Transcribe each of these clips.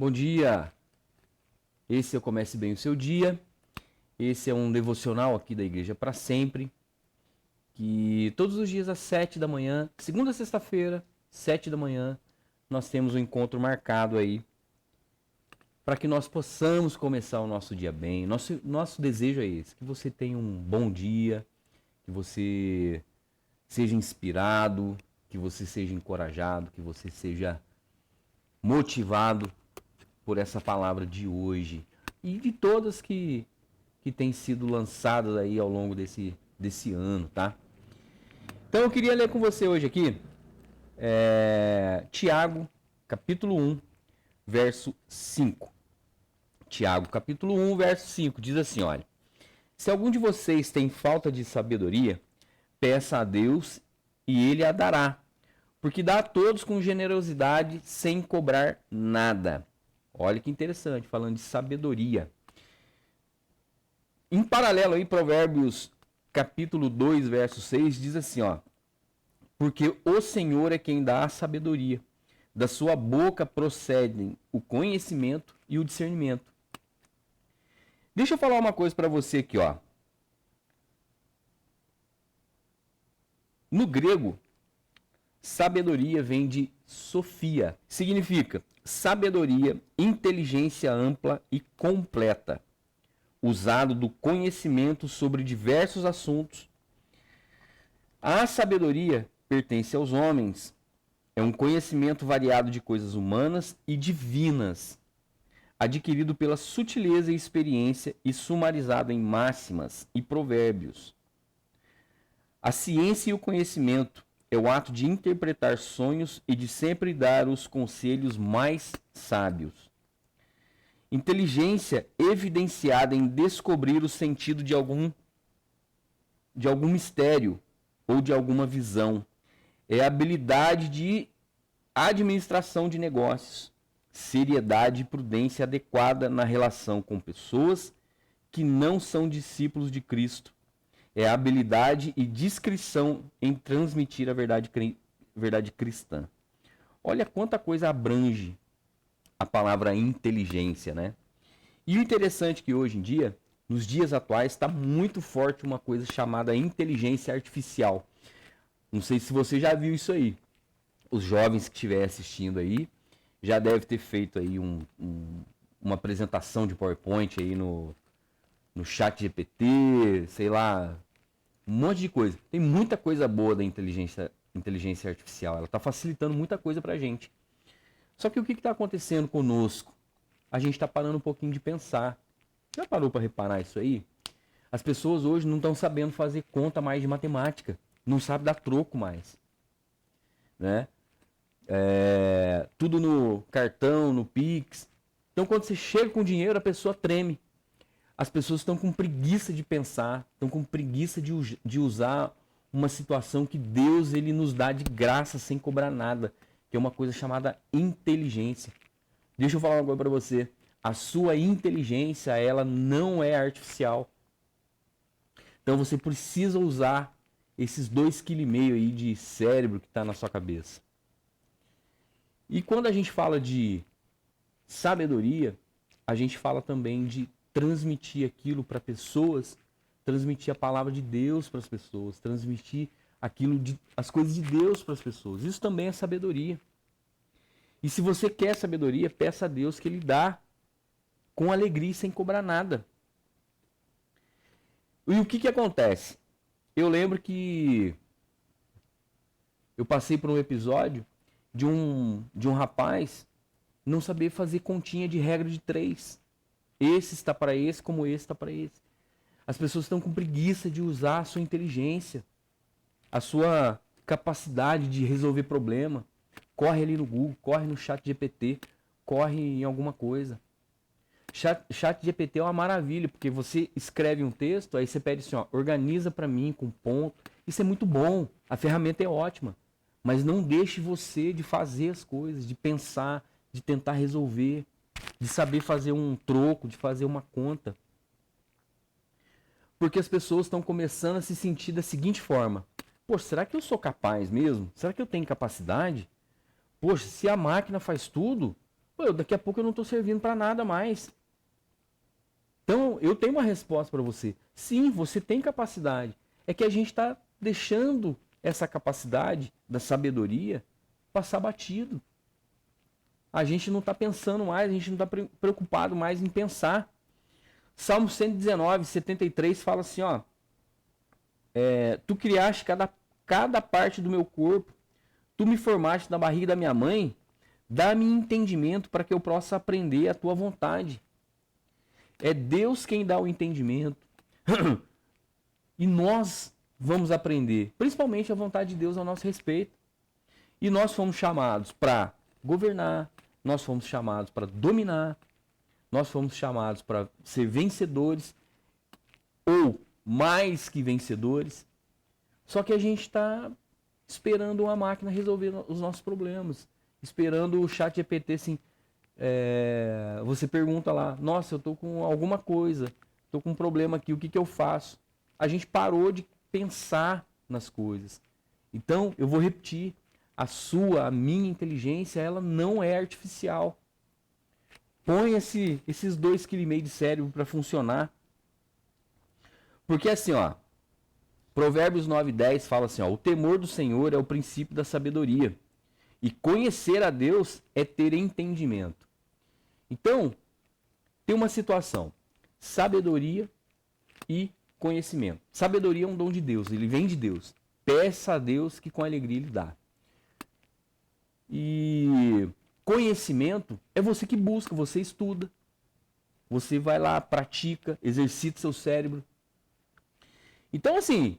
Bom dia, esse é o Comece Bem o Seu Dia, esse é um devocional aqui da Igreja para Sempre, que todos os dias às 7 da manhã, segunda a sexta-feira, 7 da manhã, nós temos um encontro marcado aí, para que nós possamos começar o nosso dia bem. Nosso desejo é esse, que você tenha um bom dia, que você seja inspirado, que você seja encorajado, que você seja motivado por essa palavra de hoje e de todas que têm sido lançadas aí ao longo desse ano, tá? Então eu queria ler com você hoje aqui Tiago, capítulo 1, verso 5. Tiago, capítulo 1, verso 5, diz assim, olha: se algum de vocês tem falta de sabedoria, peça a Deus e Ele a dará, porque dá a todos com generosidade, sem cobrar nada. Olha que interessante, falando de sabedoria. Em paralelo aí, Provérbios capítulo 2, verso 6, diz assim, ó: porque o Senhor é quem dá a sabedoria, da sua boca procedem o conhecimento e o discernimento. Deixa eu falar uma coisa para você aqui, ó. No grego, sabedoria vem de sofia, significa sabedoria, inteligência ampla e completa, usado do conhecimento sobre diversos assuntos. A sabedoria pertence aos homens, é um conhecimento variado de coisas humanas e divinas, adquirido pela sutileza e experiência e sumarizado em máximas e provérbios. A ciência e o conhecimento é o ato de interpretar sonhos e de sempre dar os conselhos mais sábios. Inteligência evidenciada em descobrir o sentido de algum mistério ou de alguma visão. É a habilidade de administração de negócios, seriedade e prudência adequada na relação com pessoas que não são discípulos de Cristo. É a habilidade e discrição em transmitir a verdade cristã. Olha quanta coisa abrange a palavra inteligência, né? E o interessante é que hoje em dia, nos dias atuais, está muito forte uma coisa chamada inteligência artificial. Não sei se você já viu isso aí. Os jovens que estiverem assistindo aí já devem ter feito aí uma apresentação de PowerPoint aí no chat GPT, sei lá, um monte de coisa. Tem muita coisa boa da inteligência artificial. Ela está facilitando muita coisa para a gente. Só que o que está acontecendo conosco? A gente está parando um pouquinho de pensar. Já parou para reparar isso aí? As pessoas hoje não estão sabendo fazer conta mais de matemática. Não sabem dar troco mais. Né? Tudo no cartão, no Pix. Então quando você chega com dinheiro, a pessoa treme. As pessoas estão com preguiça de pensar, estão com preguiça de usar uma situação que Deus ele nos dá de graça sem cobrar nada, que é uma coisa chamada inteligência. Deixa eu falar uma coisa para você. A sua inteligência, ela não é artificial. Então você precisa usar esses 2,5 kg aí de cérebro que está na sua cabeça. E quando a gente fala de sabedoria, a gente fala também de transmitir aquilo para pessoas, transmitir a palavra de Deus para as pessoas, transmitir as coisas de Deus para as pessoas. Isso também é sabedoria. E se você quer sabedoria, peça a Deus que Ele dá com alegria e sem cobrar nada. E o que acontece? Eu lembro que eu passei por um episódio de um rapaz não saber fazer continha de regra de 3. Esse está para esse, como esse está para esse. As pessoas estão com preguiça de usar a sua inteligência, a sua capacidade de resolver problema. Corre ali no Google, corre no chat GPT, corre em alguma coisa. Chat GPT é uma maravilha, porque você escreve um texto, aí você pede assim, ó, organiza para mim com ponto. Isso é muito bom, a ferramenta é ótima. Mas não deixe você de fazer as coisas, de pensar, de tentar resolver, de saber fazer um troco, de fazer uma conta. Porque as pessoas estão começando a se sentir da seguinte forma: poxa, será que eu sou capaz mesmo? Será que eu tenho capacidade? Poxa, se a máquina faz tudo, Pô, daqui a pouco eu não estou servindo para nada mais. Então, eu tenho uma resposta para você. Sim, você tem capacidade. É que a gente está deixando essa capacidade da sabedoria passar batido. A gente não está pensando mais, a gente não está preocupado mais em pensar. Salmo 119, 73 fala assim, ó. Tu criaste cada parte do meu corpo, tu me formaste na barriga da minha mãe, dá-me entendimento para que eu possa aprender a tua vontade. É Deus quem dá o entendimento. E nós vamos aprender, principalmente a vontade de Deus ao nosso respeito. E nós fomos chamados para governar, nós fomos chamados para dominar, nós fomos chamados para ser vencedores ou mais que vencedores. Só que a gente está esperando uma máquina resolver os nossos problemas, esperando o chat GPT assim. Você pergunta lá, nossa, eu estou com alguma coisa, estou com um problema aqui, o que eu faço? A gente parou de pensar nas coisas. Então, eu vou repetir, a minha inteligência, ela não é artificial. Põe esses 2,5 kg de cérebro para funcionar. Porque assim, ó, Provérbios 9:10 fala assim, ó, o temor do Senhor é o princípio da sabedoria, e conhecer a Deus é ter entendimento. Então, tem uma situação, sabedoria e conhecimento. Sabedoria é um dom de Deus, ele vem de Deus. Peça a Deus que com alegria ele dá. E conhecimento é você que busca, você estuda. Você vai lá, pratica, exercita seu cérebro. Então, assim,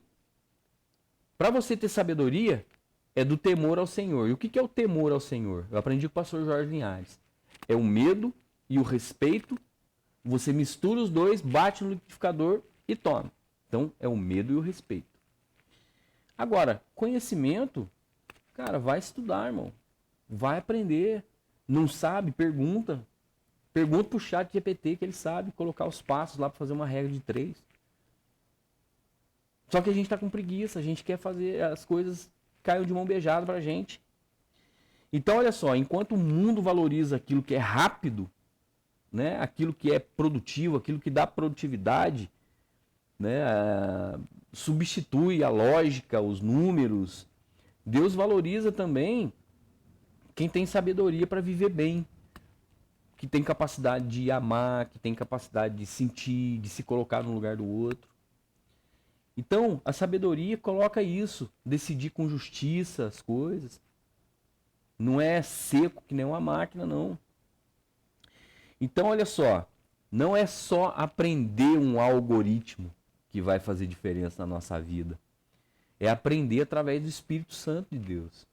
para você ter sabedoria, é do temor ao Senhor. E o que é o temor ao Senhor? Eu aprendi com o pastor Jorge Linhares. É o medo e o respeito. Você mistura os dois, bate no liquidificador e toma. Então, é o medo e o respeito. Agora, conhecimento, cara, vai estudar, irmão. Vai aprender. Não sabe? Pergunta. Pergunta pro chat GPT que ele sabe colocar os passos lá para fazer uma regra de 3. Só que a gente tá com preguiça, a gente quer fazer as coisas caiam de mão beijada pra gente. Então, olha só, enquanto o mundo valoriza aquilo que é rápido, né, aquilo que é produtivo, aquilo que dá produtividade, né, substitui a lógica, os números, Deus valoriza também quem tem sabedoria para viver bem, que tem capacidade de amar, que tem capacidade de sentir, de se colocar no lugar do outro. Então, a sabedoria coloca isso, decidir com justiça as coisas. Não é seco que nem uma máquina, não. Então, olha só, não é só aprender um algoritmo que vai fazer diferença na nossa vida. É aprender através do Espírito Santo de Deus.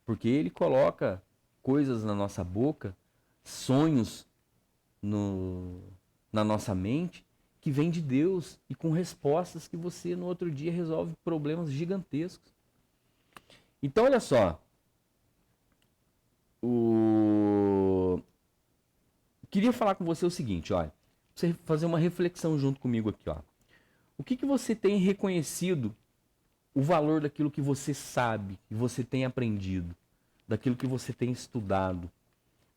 Porque ele coloca coisas na nossa boca, sonhos na nossa mente, que vem de Deus e com respostas que você no outro dia resolve problemas gigantescos. Então, olha só. Queria falar com você o seguinte, olha. Você fazer uma reflexão junto comigo aqui, ó. O que você tem reconhecido o valor daquilo que você sabe, que você tem aprendido, daquilo que você tem estudado,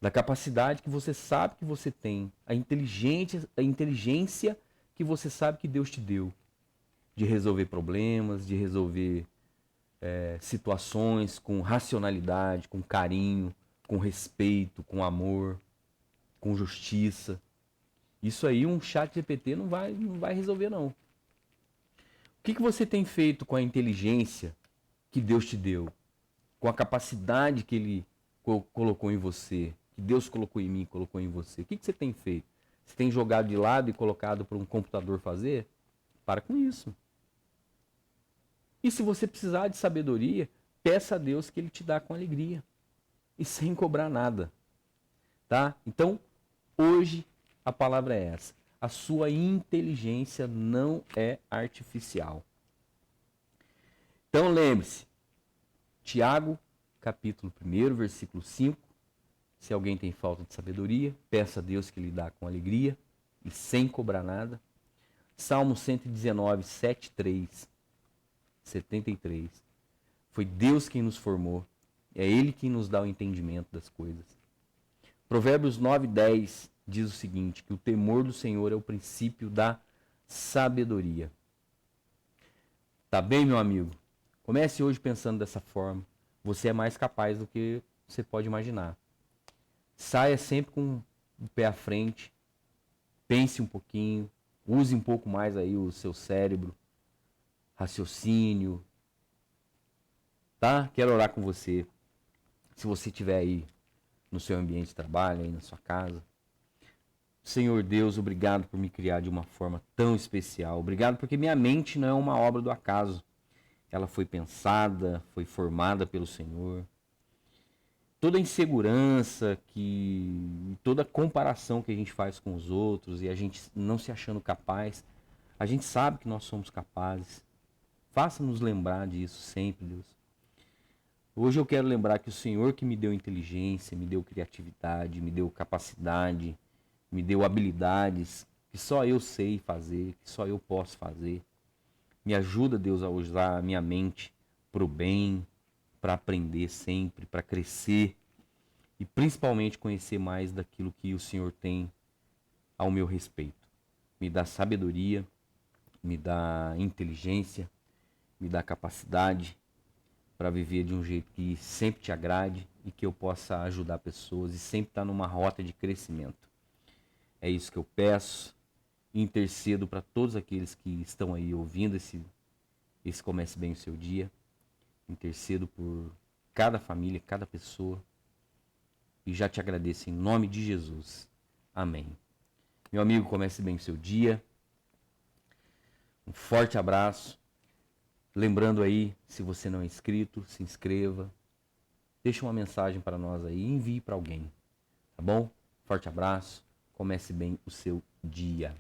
da capacidade que você sabe que você tem, a inteligência que você sabe que Deus te deu, de resolver problemas, de resolver situações com racionalidade, com carinho, com respeito, com amor, com justiça. Isso aí um chat GPT não vai resolver, não. O que você tem feito com a inteligência que Deus te deu? Com a capacidade que Ele colocou em você? Que Deus colocou em mim, colocou em você? O que você tem feito? Você tem jogado de lado e colocado para um computador fazer? Para com isso. E se você precisar de sabedoria, peça a Deus que Ele te dá com alegria. E sem cobrar nada. Tá? Então, hoje a palavra é essa. A sua inteligência não é artificial. Então lembre-se, Tiago, capítulo 1, versículo 5. Se alguém tem falta de sabedoria, peça a Deus que lhe dá com alegria e sem cobrar nada. Salmo 119, 73. Foi Deus quem nos formou. É Ele quem nos dá o entendimento das coisas. Provérbios 9:10 diz o seguinte, que o temor do Senhor é o princípio da sabedoria. Tá bem, meu amigo? Comece hoje pensando dessa forma. Você é mais capaz do que você pode imaginar. Saia sempre com o pé à frente. Pense um pouquinho. Use um pouco mais aí o seu cérebro. Raciocínio. Tá? Quero orar com você. Se você estiver aí no seu ambiente de trabalho, aí na sua casa. Senhor Deus, obrigado por me criar de uma forma tão especial. Obrigado porque minha mente não é uma obra do acaso. Ela foi pensada, foi formada pelo Senhor. Toda insegurança, toda comparação que a gente faz com os outros e a gente não se achando capaz, a gente sabe que nós somos capazes. Faça-nos lembrar disso sempre, Deus. Hoje eu quero lembrar que o Senhor que me deu inteligência, me deu criatividade, me deu capacidade, me deu habilidades que só eu sei fazer, que só eu posso fazer. Me ajuda, Deus, a usar a minha mente para o bem, para aprender sempre, para crescer e principalmente conhecer mais daquilo que o Senhor tem ao meu respeito. Me dá sabedoria, me dá inteligência, me dá capacidade para viver de um jeito que sempre te agrade e que eu possa ajudar pessoas e sempre estar numa rota de crescimento. É isso que eu peço. Intercedo para todos aqueles que estão aí ouvindo esse Comece Bem o Seu Dia. Intercedo por cada família, cada pessoa. E já te agradeço em nome de Jesus. Amém. Meu amigo, comece bem o seu dia. Um forte abraço. Lembrando aí, se você não é inscrito, se inscreva. Deixa uma mensagem para nós aí e envie para alguém. Tá bom? Forte abraço. Comece bem o seu dia.